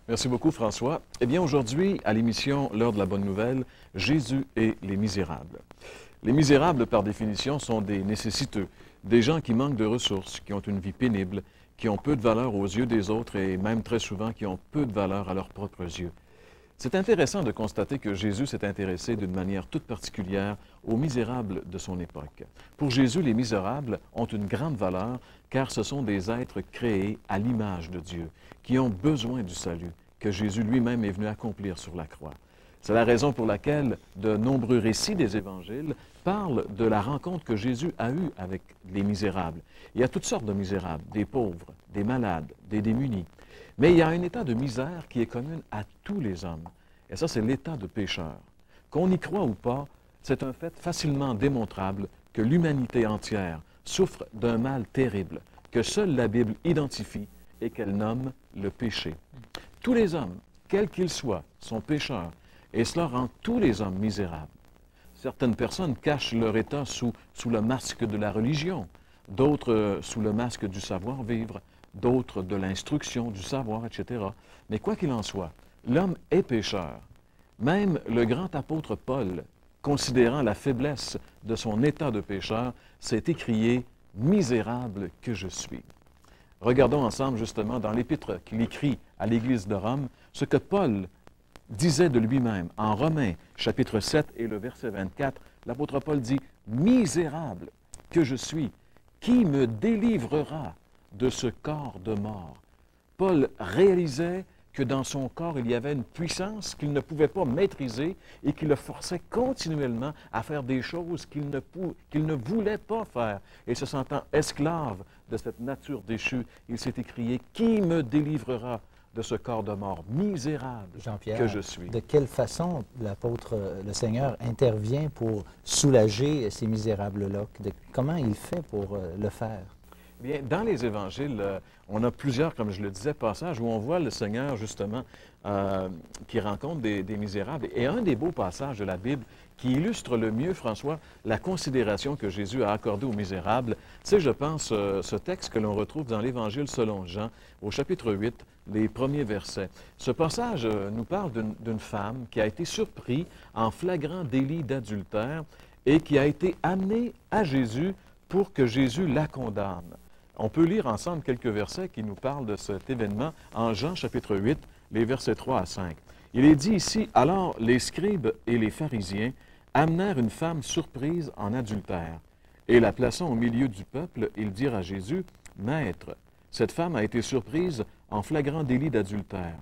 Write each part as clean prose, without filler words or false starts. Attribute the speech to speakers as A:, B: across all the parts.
A: Merci beaucoup, François. Eh bien, aujourd'hui, à l'émission L'heure de la bonne nouvelle, Jésus et les misérables. Les misérables, par définition, sont des nécessiteux, des gens qui manquent de ressources, qui ont une vie pénible, qui ont peu de valeur aux yeux des autres et même très souvent qui ont peu de valeur à leurs propres yeux. C'est intéressant de constater que Jésus s'est intéressé d'une manière toute particulière aux misérables de son époque. Pour Jésus, les misérables ont une grande valeur car ce sont des êtres créés à l'image de Dieu, qui ont besoin du salut que Jésus lui-même est venu accomplir sur la croix. C'est la raison pour laquelle de nombreux récits des évangiles parlent de la rencontre que Jésus a eue avec les misérables. Il y a toutes sortes de misérables, des pauvres, des malades, des démunis. Mais il y a un état de misère qui est commun à tous les hommes. Et ça, c'est l'état de pécheur. Qu'on y croit ou pas, c'est un fait facilement démontrable que l'humanité entière souffre d'un mal terrible, que seule la Bible identifie et qu'elle nomme le péché. Tous les hommes, quels qu'ils soient, sont pécheurs, et cela rend tous les hommes misérables. Certaines personnes cachent leur état sous le masque de la religion, d'autres sous le masque du savoir-vivre, d'autres de l'instruction, du savoir, etc. Mais quoi qu'il en soit, l'homme est pécheur. Même le grand apôtre Paul, considérant la faiblesse de son état de pécheur, s'est écrié « Misérable que je suis ». Regardons ensemble justement dans l'épître qu'il écrit à l'Église de Rome, ce que Paul disait de lui-même. En Romains, chapitre 7 et le verset 24, l'apôtre Paul dit « Misérable que je suis, qui me délivrera de ce corps de mort ?» Paul réalisait que dans son corps, il y avait une puissance qu'il ne pouvait pas maîtriser et qui le forçait continuellement à faire des choses qu'il ne voulait pas faire. Et se sentant esclave de cette nature déchue, il s'est écrié « Qui me délivrera de ce corps de mort misérable que je suis ?»
B: De quelle façon l'apôtre, le Seigneur, intervient pour soulager ces misérables-là? Comment il fait pour le faire?
A: Bien, dans les évangiles, on a plusieurs, comme je le disais, passages où on voit le Seigneur, justement, qui rencontre des misérables. Et un des beaux passages de la Bible qui illustre le mieux, François, la considération que Jésus a accordée aux misérables, c'est, je pense, ce texte que l'on retrouve dans l'Évangile selon Jean, au chapitre 8, les premiers versets. Ce passage nous parle d'une femme qui a été surprise en flagrant délit d'adultère et qui a été amenée à Jésus pour que Jésus la condamne. On peut lire ensemble quelques versets qui nous parlent de cet événement en Jean chapitre 8, les versets 3 à 5. Il est dit ici, « Alors les scribes et les pharisiens amenèrent une femme surprise en adultère, et la plaçant au milieu du peuple, ils dirent à Jésus, « Maître, cette femme a été surprise en flagrant délit d'adultère.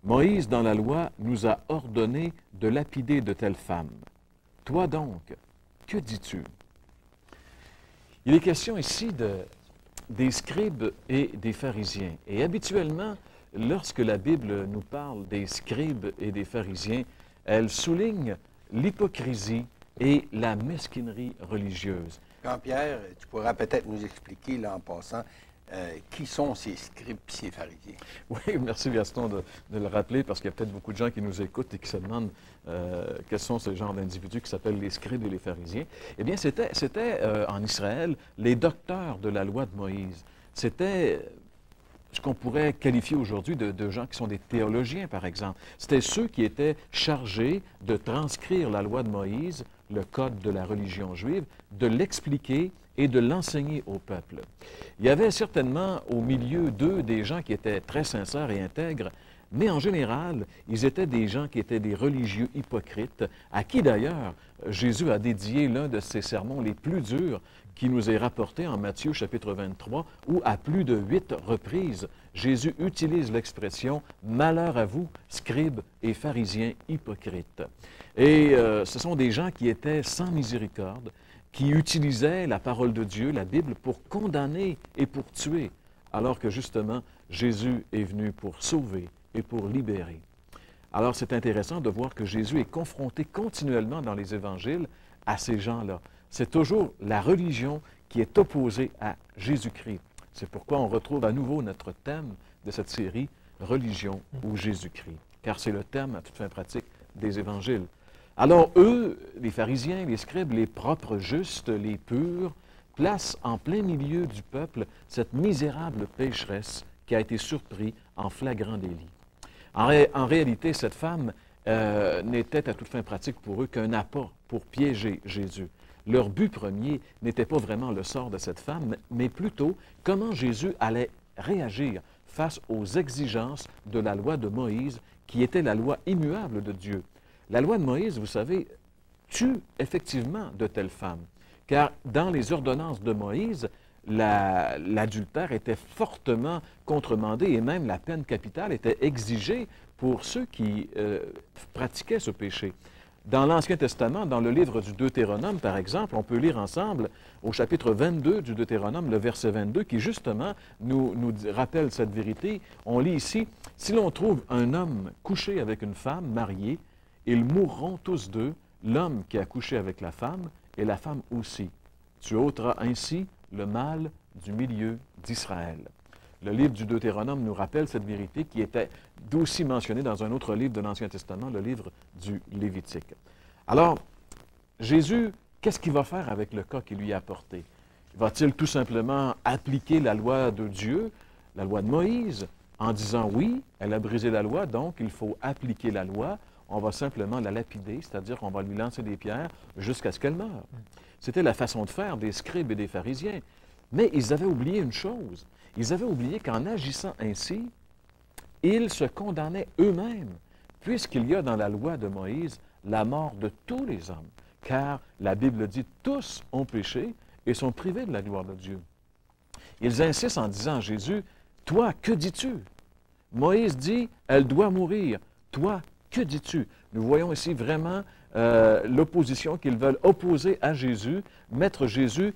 A: Moïse, dans la loi, nous a ordonné de lapider de telles femmes. Toi donc, que dis-tu? » Il est question ici des scribes et des pharisiens. Et habituellement, lorsque la Bible nous parle des scribes et des pharisiens, elle souligne l'hypocrisie et la mesquinerie religieuse.
C: Jean-Pierre, tu pourras peut-être nous expliquer, là, en passant, qui sont ces scribes et ces pharisiens?
A: Oui, merci Gaston de le rappeler, parce qu'il y a peut-être beaucoup de gens qui nous écoutent et qui se demandent quels sont ces genres d'individus qui s'appellent les scribes et les pharisiens. Eh bien, c'était en Israël les docteurs de la loi de Moïse. C'était ce qu'on pourrait qualifier aujourd'hui de gens qui sont des théologiens, par exemple. C'était ceux qui étaient chargés de transcrire la loi de Moïse, le code de la religion juive, de l'expliquer et de l'enseigner au peuple. Il y avait certainement au milieu d'eux des gens qui étaient très sincères et intègres, mais en général, ils étaient des gens qui étaient des religieux hypocrites, à qui d'ailleurs Jésus a dédié l'un de ses sermons les plus durs, qui nous est rapporté en Matthieu chapitre 23, où à plus de 8 reprises, Jésus utilise l'expression « Malheur à vous, scribes et pharisiens hypocrites ». Et ce sont des gens qui étaient sans miséricorde, qui utilisaient la parole de Dieu, la Bible, pour condamner et pour tuer, alors que justement, Jésus est venu pour sauver et pour libérer. Alors c'est intéressant de voir que Jésus est confronté continuellement dans les évangiles à ces gens-là. C'est toujours la religion qui est opposée à Jésus-Christ. C'est pourquoi on retrouve à nouveau notre thème de cette série, Religion ou Jésus-Christ, car c'est le thème à toute fin pratique des évangiles. Alors eux, les pharisiens, les scribes, les propres justes, les purs, placent en plein milieu du peuple cette misérable pécheresse qui a été surprise en flagrant délit. En réalité, cette femme n'était à toute fin pratique pour eux qu'un appât pour piéger Jésus. Leur but premier n'était pas vraiment le sort de cette femme, mais plutôt comment Jésus allait réagir face aux exigences de la loi de Moïse, qui était la loi immuable de Dieu. La loi de Moïse, vous savez, tue effectivement de telles femmes, car dans les ordonnances de Moïse, l'adultère était fortement contremandé et même la peine capitale était exigée pour ceux qui pratiquaient ce péché. Dans l'Ancien Testament, dans le livre du Deutéronome, par exemple, on peut lire ensemble au chapitre 22 du Deutéronome, le verset 22, qui justement nous rappelle cette vérité. On lit ici, « Si l'on trouve un homme couché avec une femme mariée, ils mourront tous deux, l'homme qui a couché avec la femme et la femme aussi. Tu ôteras ainsi le mal du milieu d'Israël. » Le livre du Deutéronome nous rappelle cette vérité qui était aussi mentionnée dans un autre livre de l'Ancien Testament, le livre du Lévitique. Alors, Jésus, qu'est-ce qu'il va faire avec le cas qui lui est apporté? Va-t-il tout simplement appliquer la loi de Dieu, la loi de Moïse, en disant oui, elle a brisé la loi, donc il faut appliquer la loi, on va simplement la lapider, c'est-à-dire qu'on va lui lancer des pierres jusqu'à ce qu'elle meure. C'était la façon de faire des scribes et des pharisiens. Mais ils avaient oublié une chose. Ils avaient oublié qu'en agissant ainsi, ils se condamnaient eux-mêmes, puisqu'il y a dans la loi de Moïse la mort de tous les hommes. Car la Bible dit « tous ont péché et sont privés de la gloire de Dieu ». Ils insistent en disant à Jésus « Toi, que dis-tu? » Moïse dit « Elle doit mourir. Toi, que dis-tu? » Nous voyons ici vraiment l'opposition qu'ils veulent opposer à Jésus, mettre Jésus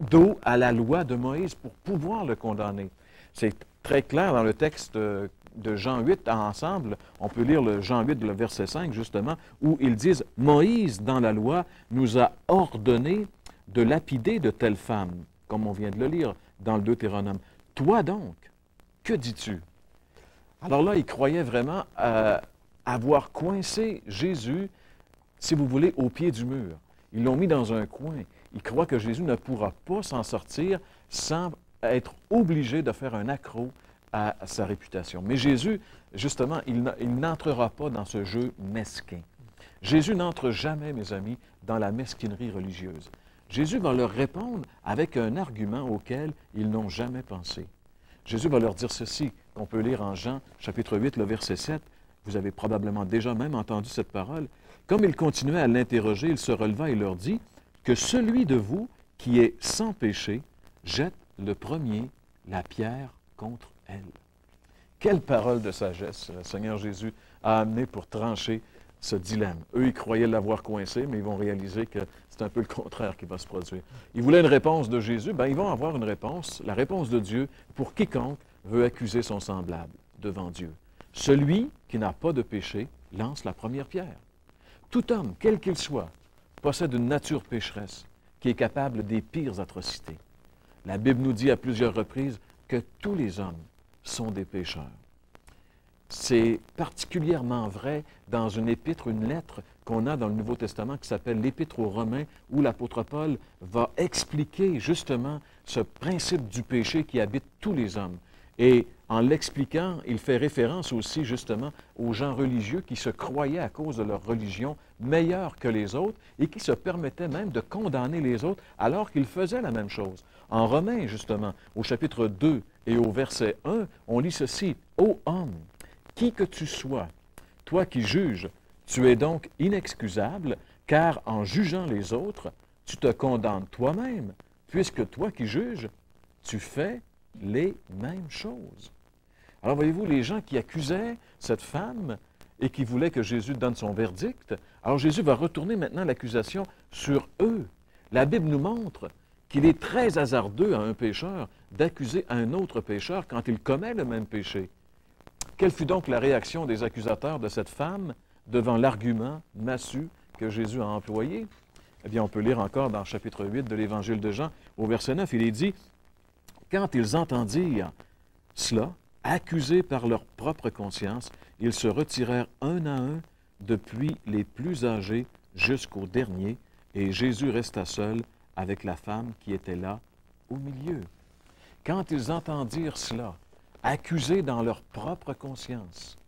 A: dos à la loi de Moïse pour pouvoir le condamner. C'est très clair dans le texte de Jean 8 ensemble. On peut lire le Jean 8, le verset 5, justement, où ils disent « Moïse, dans la loi, nous a ordonné de lapider de telles femmes, comme on vient de le lire dans le Deutéronome. Toi donc, que dis-tu? » Alors là, ils croyaient vraiment avoir coincé Jésus, si vous voulez, au pied du mur. Ils l'ont mis dans un coin. Ils croient que Jésus ne pourra pas s'en sortir sans être obligé de faire un accroc à sa réputation. Mais Jésus, justement, il n'entrera pas dans ce jeu mesquin. Jésus n'entre jamais, mes amis, dans la mesquinerie religieuse. Jésus va leur répondre avec un argument auquel ils n'ont jamais pensé. Jésus va leur dire ceci, qu'on peut lire en Jean, chapitre 8, le verset 7. Vous avez probablement déjà même entendu cette parole. Comme il continuait à l'interroger, il se releva et leur dit que celui de vous qui est sans péché jette le premier la pierre contre elle. Quelle parole de sagesse le Seigneur Jésus a amené pour trancher ce dilemme. Eux, ils croyaient l'avoir coincé, mais ils vont réaliser que c'est un peu le contraire qui va se produire. Ils voulaient une réponse de Jésus, bien, ils vont avoir une réponse, la réponse de Dieu, pour quiconque veut accuser son semblable devant Dieu. Celui qui n'a pas de péché lance la première pierre. Tout homme, quel qu'il soit, possède une nature pécheresse qui est capable des pires atrocités. La Bible nous dit à plusieurs reprises que tous les hommes sont des pécheurs. C'est particulièrement vrai dans une épître, une lettre qu'on a dans le Nouveau Testament qui s'appelle l'Épître aux Romains, où l'apôtre Paul va expliquer justement ce principe du péché qui habite tous les hommes. Et en l'expliquant, il fait référence aussi justement aux gens religieux qui se croyaient à cause de leur religion meilleurs que les autres et qui se permettaient même de condamner les autres alors qu'ils faisaient la même chose. En Romains, justement, au chapitre 2 et au verset 1, on lit ceci. « Ô homme, qui que tu sois, toi qui juges, tu es donc inexcusable, car en jugeant les autres, tu te condamnes toi-même, puisque toi qui juges, tu fais les mêmes choses. » Alors voyez-vous, les gens qui accusaient cette femme et qui voulaient que Jésus donne son verdict, alors Jésus va retourner maintenant l'accusation sur eux. La Bible nous montre qu'il est très hasardeux à un pécheur d'accuser un autre pécheur quand il commet le même péché. Quelle fut donc la réaction des accusateurs de cette femme devant l'argument massu que Jésus a employé? Eh bien, on peut lire encore dans le chapitre 8 de l'Évangile de Jean, au verset 9, il est dit « Quand ils entendirent cela, accusés par leur propre conscience, ils se retirèrent un à un, depuis les plus âgés jusqu'au dernier, et Jésus resta seul avec la femme qui était là au milieu. » Quand ils entendirent cela, accusés dans leur propre conscience.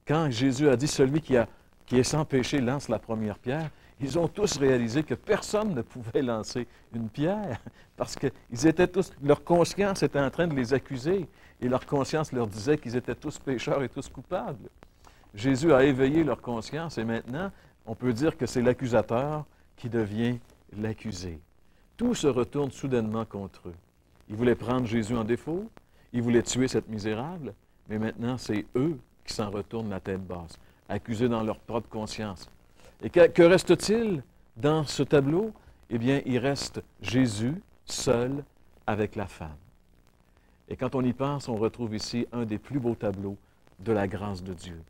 A: Quand Jésus a dit « Celui qui est sans péché lance la première pierre », ils ont tous réalisé que personne ne pouvait lancer une pierre parce que leur conscience était en train de les accuser et leur conscience leur disait qu'ils étaient tous pécheurs et tous coupables. Jésus a éveillé leur conscience et maintenant, on peut dire que c'est l'accusateur qui devient l'accusé. Tout se retourne soudainement contre eux. Ils voulaient prendre Jésus en défaut, ils voulaient tuer cette misérable, mais maintenant, c'est eux qui s'en retournent la tête basse, accusés dans leur propre conscience. Et que reste-t-il dans ce tableau? Eh bien, il reste Jésus seul avec la femme. Et quand on y pense, on retrouve ici un des plus beaux tableaux de la grâce de Dieu.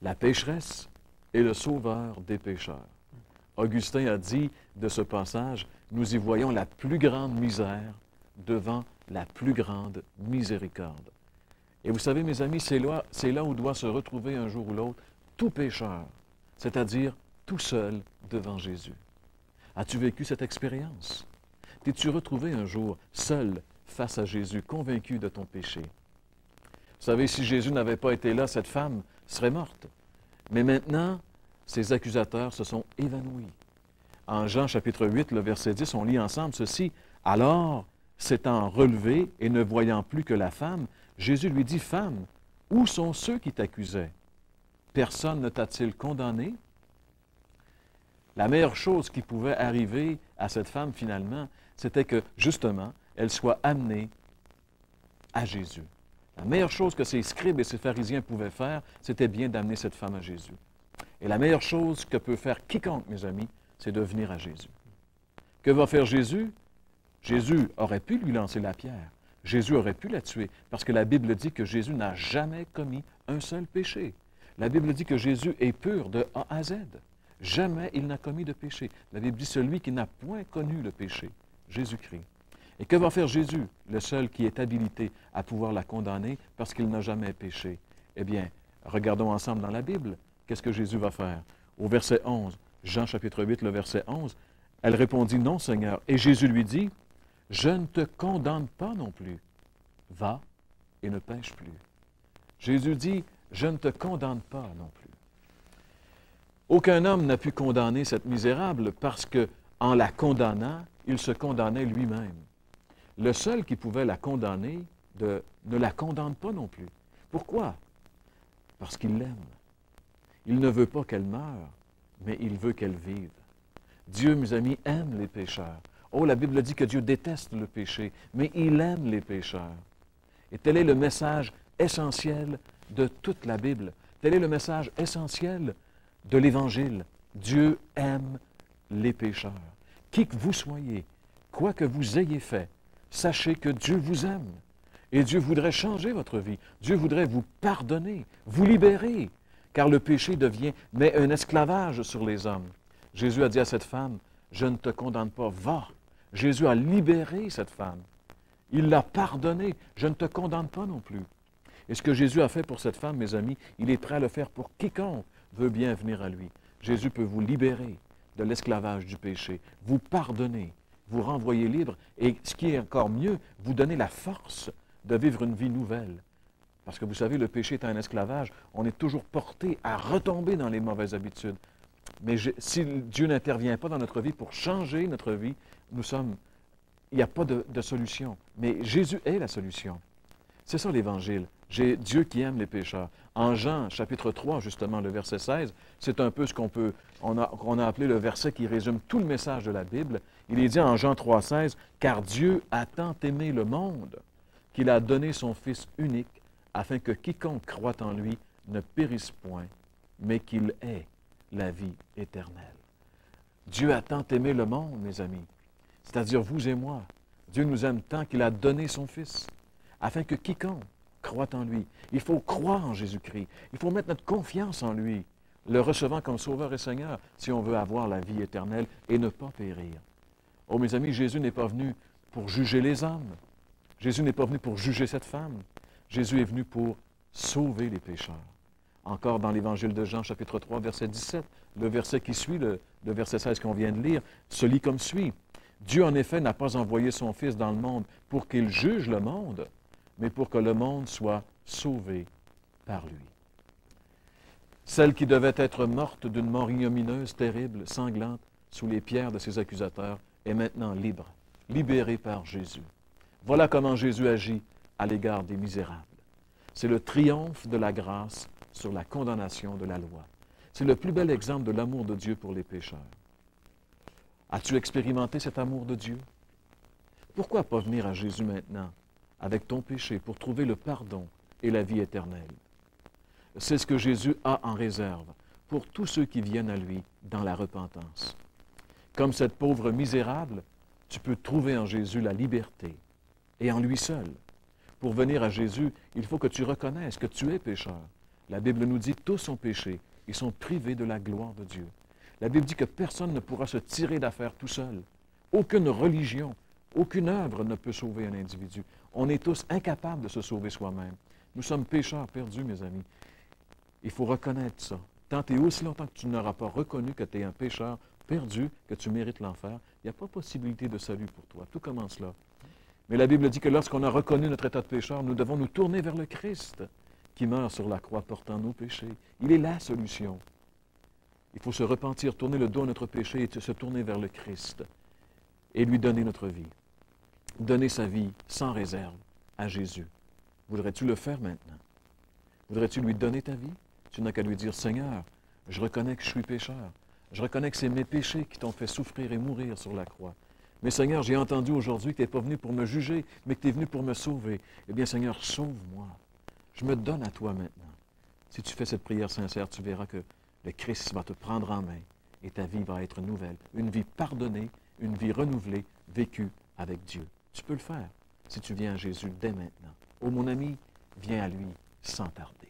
A: La pécheresse et le sauveur des pécheurs. Augustin a dit de ce passage, nous y voyons la plus grande misère devant la plus grande miséricorde. Et vous savez, mes amis, c'est là où doit se retrouver un jour ou l'autre tout pécheur, c'est-à-dire tout seul devant Jésus. As-tu vécu cette expérience? T'es-tu retrouvé un jour seul face à Jésus, convaincu de ton péché? Vous savez, si Jésus n'avait pas été là, cette femme serait morte. Mais maintenant, ses accusateurs se sont évanouis. En Jean chapitre 8, le verset 10, on lit ensemble ceci. « Alors, s'étant relevé et ne voyant plus que la femme, Jésus lui dit, « Femme, où sont ceux qui t'accusaient? Personne ne t'a-t-il condamné? » La meilleure chose qui pouvait arriver à cette femme, finalement, c'était que, justement, elle soit amenée à Jésus. La meilleure chose que ces scribes et ces pharisiens pouvaient faire, c'était bien d'amener cette femme à Jésus. Et la meilleure chose que peut faire quiconque, mes amis, c'est de venir à Jésus. Que va faire Jésus? Jésus aurait pu lui lancer la pierre. Jésus aurait pu la tuer, parce que la Bible dit que Jésus n'a jamais commis un seul péché. La Bible dit que Jésus est pur de A à Z. Jamais il n'a commis de péché. La Bible dit celui qui n'a point connu le péché, Jésus-Christ. Et que va faire Jésus, le seul qui est habilité à pouvoir la condamner parce qu'il n'a jamais péché? Eh bien, regardons ensemble dans la Bible, qu'est-ce que Jésus va faire? Au verset 11, Jean chapitre 8, le verset 11, elle répondit, « Non, Seigneur. » Et Jésus lui dit, « Je ne te condamne pas non plus. Va et ne pêche plus. » Jésus dit, « Je ne te condamne pas non plus. » Aucun homme n'a pu condamner cette misérable parce que, en la condamnant, il se condamnait lui-même. Le seul qui pouvait la condamner ne la condamne pas non plus. Pourquoi? Parce qu'il l'aime. Il ne veut pas qu'elle meure, mais il veut qu'elle vive. Dieu, mes amis, aime les pécheurs. Oh, la Bible dit que Dieu déteste le péché, mais il aime les pécheurs. Et tel est le message essentiel de toute la Bible. Tel est le message essentiel de l'Évangile. Dieu aime les pécheurs. Qui que vous soyez, quoi que vous ayez fait, sachez que Dieu vous aime. Et Dieu voudrait changer votre vie. Dieu voudrait vous pardonner, vous libérer, car le péché met un esclavage sur les hommes. Jésus a dit à cette femme, « Je ne te condamne pas, va. » Jésus a libéré cette femme. Il l'a pardonnée. Je ne te condamne pas non plus. Et ce que Jésus a fait pour cette femme, mes amis, il est prêt à le faire pour quiconque veut bien venir à lui. Jésus peut vous libérer de l'esclavage du péché, vous pardonner, vous renvoyer libre et, ce qui est encore mieux, vous donner la force de vivre une vie nouvelle. Parce que vous savez, le péché est un esclavage, on est toujours porté à retomber dans les mauvaises habitudes. Mais si Dieu n'intervient pas dans notre vie pour changer notre vie, il n'y a pas de solution. Mais Jésus est la solution. C'est ça l'Évangile. J'ai Dieu qui aime les pécheurs. En Jean, chapitre 3, justement, le verset 16, c'est un peu ce qu'on a appelé le verset qui résume tout le message de la Bible. Il est dit en Jean 3, 16, « Car Dieu a tant aimé le monde qu'il a donné son Fils unique, afin que quiconque croit en lui ne périsse point, mais qu'il ait la vie éternelle. » Dieu a tant aimé le monde, mes amis, c'est-à-dire vous et moi. Dieu nous aime tant qu'il a donné son Fils, afin que quiconque croit en lui. Il faut croire en Jésus-Christ. Il faut mettre notre confiance en lui, le recevant comme Sauveur et Seigneur, si on veut avoir la vie éternelle et ne pas périr. Oh, mes amis, Jésus n'est pas venu pour juger les hommes. Jésus n'est pas venu pour juger cette femme. Jésus est venu pour sauver les pécheurs. Encore dans l'Évangile de Jean, chapitre 3, verset 17, le verset qui suit, le verset 16 qu'on vient de lire, se lit comme suit. « Dieu, en effet, n'a pas envoyé son Fils dans le monde pour qu'il juge le monde, mais pour que le monde soit sauvé par lui. Celle qui devait être morte d'une mort ignominieuse, terrible, sanglante, sous les pierres de ses accusateurs, est maintenant libre, libérée par Jésus. Voilà comment Jésus agit à l'égard des misérables. C'est le triomphe de la grâce sur la condamnation de la loi. C'est le plus bel exemple de l'amour de Dieu pour les pécheurs. As-tu expérimenté cet amour de Dieu? Pourquoi pas venir à Jésus maintenant, avec ton péché, pour trouver le pardon et la vie éternelle? C'est ce que Jésus a en réserve pour tous ceux qui viennent à lui dans la repentance. Comme cette pauvre misérable, tu peux trouver en Jésus la liberté, et en lui seul. Pour venir à Jésus, il faut que tu reconnaisses que tu es pécheur. La Bible nous dit « tous ont péché et sont privés de la gloire de Dieu ». La Bible dit que personne ne pourra se tirer d'affaire tout seul. Aucune religion, aucune œuvre ne peut sauver un individu. On est tous incapables de se sauver soi-même. Nous sommes pécheurs perdus, mes amis. Il faut reconnaître ça. Tant et aussi longtemps que tu n'auras pas reconnu que tu es un pécheur perdu, que tu mérites l'enfer, il n'y a pas possibilité de salut pour toi. Tout commence là. Mais la Bible dit que lorsqu'on a reconnu notre état de pécheur, nous devons nous tourner vers le Christ qui meurt sur la croix portant nos péchés. Il est la solution. Il faut se repentir, tourner le dos à notre péché et se tourner vers le Christ et lui donner notre vie. Donner sa vie sans réserve à Jésus. Voudrais-tu le faire maintenant? Voudrais-tu lui donner ta vie? Tu n'as qu'à lui dire, Seigneur, je reconnais que je suis pécheur. Je reconnais que c'est mes péchés qui t'ont fait souffrir et mourir sur la croix. Mais Seigneur, j'ai entendu aujourd'hui que tu n'es pas venu pour me juger, mais que tu es venu pour me sauver. Eh bien, Seigneur, sauve-moi. Je me donne à toi maintenant. Si tu fais cette prière sincère, tu verras que le Christ va te prendre en main et ta vie va être nouvelle. Une vie pardonnée, une vie renouvelée, vécue avec Dieu. Tu peux le faire si tu viens à Jésus dès maintenant. Oh mon ami, viens à lui sans tarder.